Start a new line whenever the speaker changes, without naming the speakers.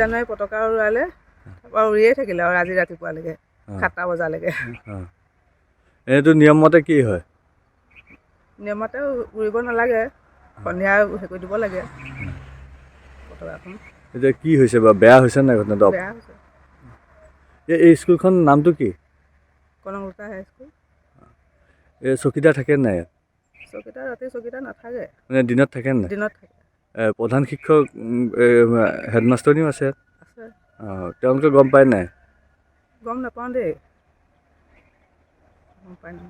জানুৱাৰী পতাকা উৰুৱালে, তাৰপৰা উৰিয়ে থাকিলে আৰু আজি ৰাতিপুৱালৈকে 7টা বজালৈকে।
এইটো নিয়মমতে কি হয়?
নিয়মতে উৰিব নালাগে, সন্ধিয়া হেৰি কৰি দিব লাগে পতাকাখন।
এতিয়া কি হৈছে বাৰু, বেয়া হৈছে নাই ঘটনাটো?
বেয়া হৈছে।
এই স্কুলখন নামটো কি?
কনকলতা হাইস্কুল।
এই চকীদাৰ থাকে নাই?
চকীদাৰ ৰাতি চকীদাৰ নাথাকে।
মানে দিনত থাকে নাই?
দিনত থাকে।
প্ৰধান শিক্ষক হেডমাষ্টৰনীও আছে?
আছে।
তেওঁলোকে গম পায় নাই?
গম নাপাওঁ দেই, গম পাই নাই।